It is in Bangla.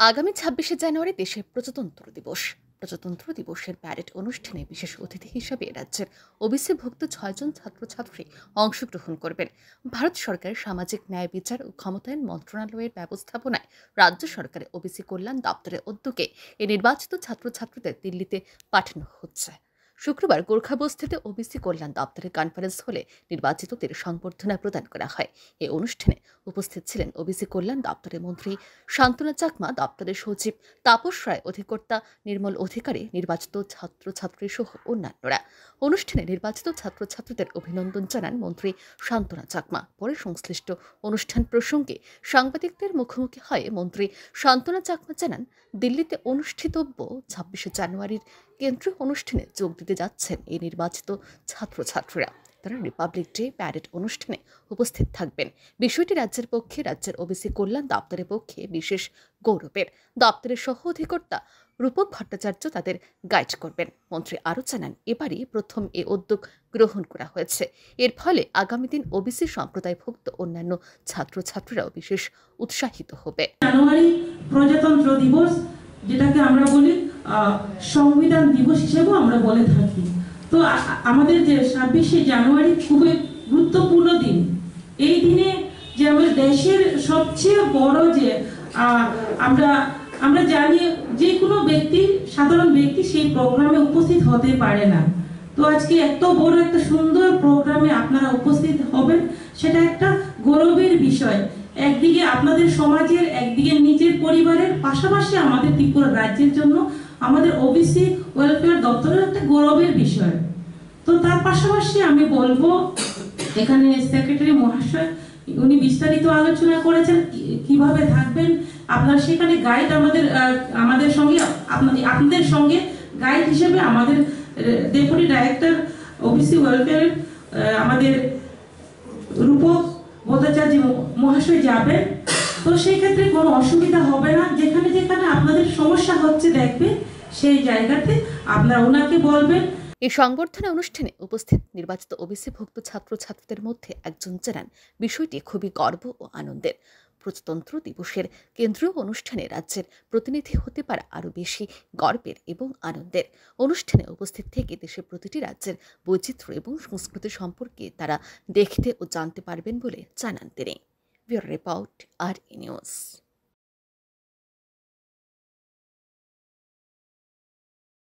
আগামী ২৬শে জানুয়ারি দেশে প্রজাতন্ত্র দিবস। প্রজাতন্ত্র দিবসের প্যারেড অনুষ্ঠানে বিশেষ অতিথি হিসেবে রাজ্যের ওবিসিভুক্ত ৬ জন ছাত্রছাত্রী অংশগ্রহণ করবেন। ভারত সরকারের সামাজিক ন্যায় বিচার ও ক্ষমতায়ন মন্ত্রণালয়ের ব্যবস্থাপনায় রাজ্য সরকারের ওবিসি কল্যাণ দপ্তরের উদ্যোগে এই নির্বাচিত ছাত্রছাত্রীদের দিল্লিতে পাঠানো হচ্ছে। শুক্রবার গোর্খাবস্তিতে ওবিসি কল্যাণ দপ্তরের কনফারেন্স হলে নির্বাচিতদের সংবর্ধনা প্রদান করা হয়। এই অনুষ্ঠানে উপস্থিত ছিলেন ওবিসি কল্যাণ দপ্তরের মন্ত্রী শান্তনা চাকমা, দপ্তরের সচিব তাপস রায়, অধিকর্তা নির্মল অধিকারী, নির্বাচিত ছাত্রছাত্রী সহ অন্যান্যরা। অনুষ্ঠানে নির্বাচিত ছাত্রছাত্রীদের অভিনন্দন জানান মন্ত্রী শান্তনা চাকমা। পরে সংশ্লিষ্ট অনুষ্ঠান প্রসঙ্গে সাংবাদিকদের মুখোমুখি হয়ে মন্ত্রী শান্তনা চাকমা জানান, দিল্লিতে অনুষ্ঠিতব্য ২৬শে জানুয়ারির কেন্দ্রীয় অনুষ্ঠানে যোগ দিতে যাচ্ছেন এই নির্বাচিত ছাত্রছাত্রীরা। তারা রিপাবলিক ডে প্যারেড অনুষ্ঠানে উপস্থিত থাকবেন। বিষয়টি রাজ্যের পক্ষে, রাজ্যের ওবিসি কল্যাণ দপ্তরের পক্ষে বিশেষ গৌরবের। দপ্তরের সহ অধিকর্তা রূপক ভট্টাচার্য তাদের গাইড করবেন। মন্ত্রী আরও জানান, এবারই প্রথম এ উদ্যোগ গ্রহণ করা হয়েছে। এর ফলে আগামী দিন ওবিসি সম্প্রদায়ভুক্ত অন্যান্য ছাত্রছাত্রীরাও বিশেষ উৎসাহিত হবে। জানুয়ারি প্রজাতন্ত্র দিবস, যেটাকে আমরা বলি সংবিধান দিবস হিসেবেও আমরা বলে থাকি। তো আমাদের যে ২৬শে জানুয়ারি খুবই গুরুত্বপূর্ণ দিন। এই দিনে যে আমাদের দেশের সবচেয়ে বড় যে আমরা জানি যে কোনো ব্যক্তি, সাধারণ ব্যক্তি সেই প্রোগ্রামে উপস্থিত হতে পারে না। তো আজকে এত বড় একটা সুন্দর প্রোগ্রামে আপনারা উপস্থিত হবেন, সেটা একটা গৌরবের বিষয়। একদিকে আপনাদের সমাজের, একদিকে নিজের পরিবারের, পাশাপাশি আমাদের ত্রিপুরা রাজ্যের জন্য আমাদের ওবিসি ওয়েলফেয়ার দপ্তরের একটা গৌরবের বিষয়। তো তার পাশাপাশি আমি বলবো, এখানে সেক্রেটারি মহাশয় উনি বিস্তারিত আলোচনা করেছেন কিভাবে থাকবেন আপনারা। সেখানে গাইড আমাদের সঙ্গে আপনাদের সঙ্গে গাইড হিসেবে আমাদের ডেপুটি ডাইরেক্টর ওবিসি ওয়েলফেয়ার আমাদের রূপক ভট্টাচার্য মহাশয় যাবেন। তো সেই ক্ষেত্রে কোনো অসুবিধা হবে না। যেখানে যেখানে আপনাদের সমস্যা হচ্ছে দেখবে, সেই জায়গাতে আপনারা ওনাকে বলবেন। এই সংবর্ধনা অনুষ্ঠানে উপস্থিত নির্বাচিত ওবিসিভুক্ত ছাত্রছাত্রীদের মধ্যে একজন জানান, বিষয়টি খুবই গর্ব ও আনন্দের। প্রজাতন্ত্র দিবসের কেন্দ্রীয় অনুষ্ঠানে রাজ্যের প্রতিনিধি হতে পারা আরও বেশি গর্বের এবং আনন্দের। অনুষ্ঠানে উপস্থিত থেকে দেশের প্রতিটি রাজ্যের বৈচিত্র্য এবং সংস্কৃতি সম্পর্কে তারা দেখতে ও জানতে পারবেন বলে জানান তিনি। Bureau report, RE news.